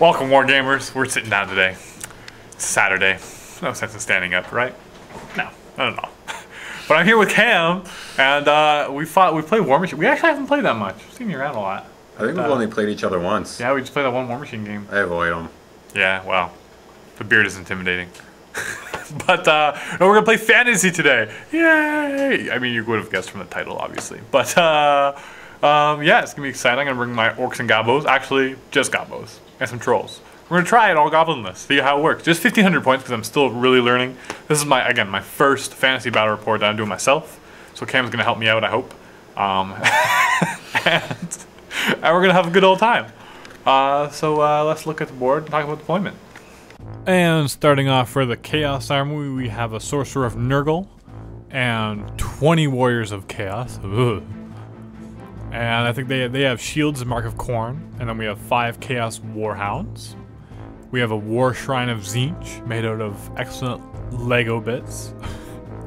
Welcome, Wargamers. We're sitting down today. It's Saturday. No sense in standing up, right? No, not at all. But I'm here with Cam, and we played War Machine. We actually haven't played that much. We've seen you around a lot. I think we've only played each other once. Yeah, we just played that one War Machine game. I avoid them. Yeah, well, the beard is intimidating. But no, we're gonna play fantasy today. Yay! I mean, you would have guessed from the title, obviously. But yeah, it's gonna be exciting. I'm gonna bring my orcs and Gobbos. Actually, just Gobbos and some trolls. We're gonna try it all goblinless, see how it works. Just 1,500 points because I'm still really learning. This is my first fantasy battle report that I'm doing myself. So Cam's gonna help me out, I hope. And we're gonna have a good old time. So let's look at the board and talk about deployment. And starting off for the Chaos Army, we have a Sorcerer of Nurgle and 20 Warriors of Chaos. Ugh. And I think they have Shields and Mark of Corn, and then we have 5 Chaos Warhounds. We have a War Shrine of Tzeentch made out of excellent Lego bits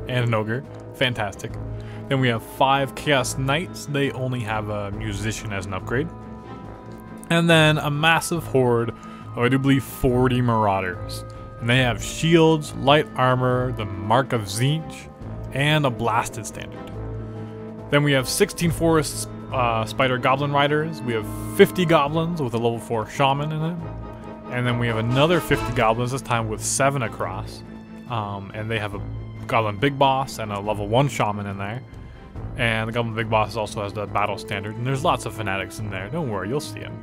and an ogre. Fantastic. Then we have 5 Chaos Knights. They only have a Musician as an upgrade. And then a massive horde of, I do believe, 40 Marauders. And they have shields, light armor, the Mark of Tzeentch, and a Blasted Standard. Then we have 16 Forest Spider Goblin Riders. We have 50 Goblins with a level 4 Shaman in it. And then we have another 50 Goblins, this time with 7 across. And they have a Goblin Big Boss and a level 1 Shaman in there. And the Goblin Big Boss also has the Battle Standard. And there's lots of Fanatics in there. Don't worry, you'll see them.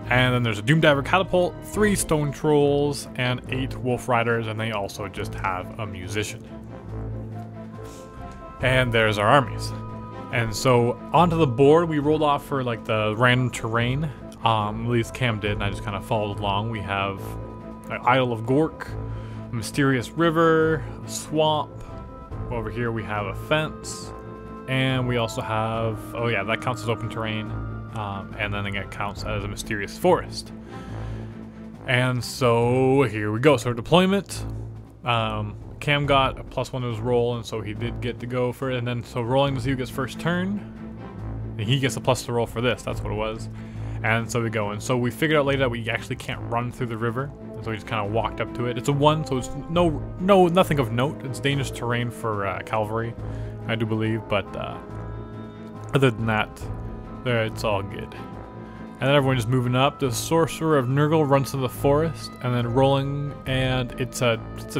And then there's a Doomdiver Catapult, 3 Stone Trolls, and 8 Wolf Riders. And they also just have a Musician. And there's our armies. And so onto the board, we rolled off for like the random terrain. At least Cam did, and I just kind of followed along. We have an Idol of Gork, a Mysterious River, a swamp. Over here we have a fence, and we also have, oh yeah, that counts as open terrain, and then it counts as a Mysterious Forest. And so here we go. So deployment. Cam got a +1 to his roll, and so he did get to go for it. And then so rolling to see who gets first turn, and he gets a plus to roll for this. That's what it was. And so we go. And so we figured out later that we actually can't run through the river, and so we just kind of walked up to it. It's a 1, so it's nothing of note. It's dangerous terrain for cavalry, I do believe. But other than that, it's all good. And then everyone just moving up. The Sorcerer of Nurgle runs to the forest, and then rolling, and it's a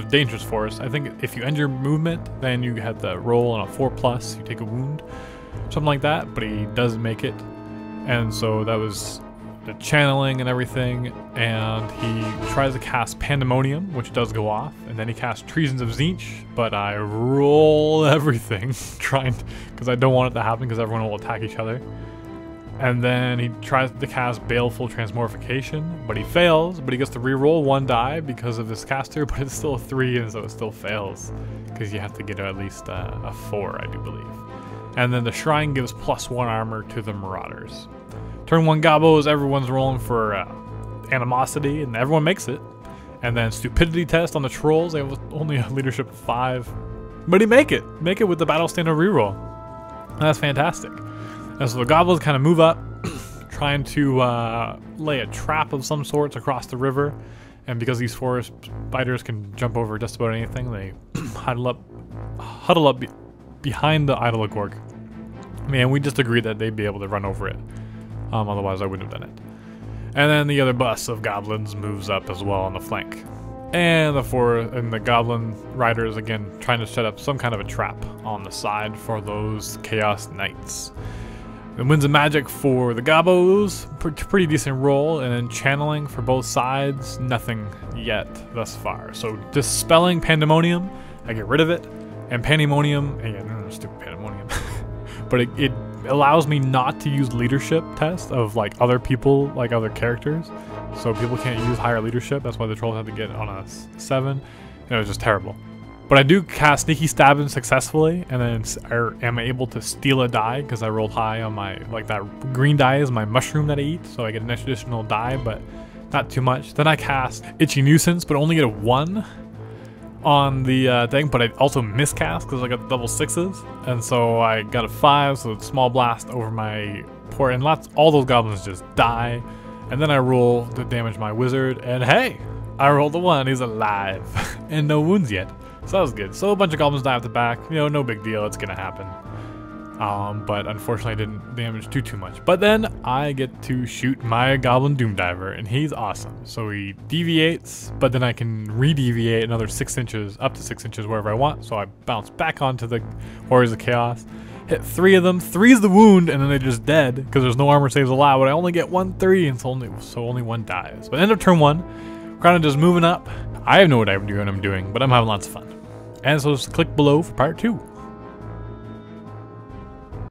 dangerous forest. I think if you end your movement, then you have to roll on a 4+, you take a wound, something like that, but he doesn't make it. And so that was the channeling and everything, and he tries to cast Pandemonium, which does go off, and then he casts Treasons of Tzeentch, but I roll everything, because I don't want it to happen, because everyone will attack each other. And then he tries to cast Baleful Transmogrification, but he fails, but he gets to reroll 1 die because of this caster, but it's still a 3, and so it still fails, because you have to get at least a 4, I do believe. And then the Shrine gives +1 armor to the Marauders. Turn 1 Gobbos, everyone's rolling for Animosity, and everyone makes it. And then Stupidity Test on the Trolls, they have only a leadership of 5. But he make it with the Battle Standard reroll. And that's fantastic. And so the Goblins kind of move up, trying to lay a trap of some sorts across the river. And because these forest spiders can jump over just about anything, they huddle up behind the Idol of Gork. Man, we just agreed that they'd be able to run over it. Otherwise, I wouldn't have done it. And then the other bus of goblins moves up as well on the flank. And the goblin riders, again, trying to set up some kind of a trap on the side for those Chaos Knights. The Winds of Magic for the Gobbos, pretty decent roll, and then channeling for both sides, nothing yet thus far. So dispelling Pandemonium, I get rid of it, and Pandemonium, yeah, stupid Pandemonium, but it allows me not to use leadership test of like other people, like other characters, so people can't use higher leadership. That's why the trolls had to get on a 7, and it was just terrible. But I do cast Sneaky Stabbing successfully, and then am able to steal a die because I rolled high on my, like that green die is my mushroom that I eat, so I get an additional die, but not too much. Then I cast Itchy Nuisance, but only get a 1 on the thing, but I also miscast because I got double 6s, and so I got a 5, so it's small blast over my port, and all those goblins just die. And then I roll to damage my wizard, and hey, I rolled a 1. He's alive, and no wounds yet. So that was good. So a bunch of goblins die at the back. You know, no big deal. It's gonna happen. But unfortunately, I didn't damage too much. But then I get to shoot my goblin doom diver, and he's awesome. So he deviates, but then I can re-deviate another 6 inches, up to 6 inches, wherever I want. So I bounce back onto the Warriors of Chaos. Hit 3 of them. 3's the wound, and then they're just dead because there's no armor saves allowed. But I only get 1 3, and so only 1 dies. But end of turn 1, kind of just moving up. I have no idea what I'm doing, but I'm having lots of fun. And so just click below for part 2.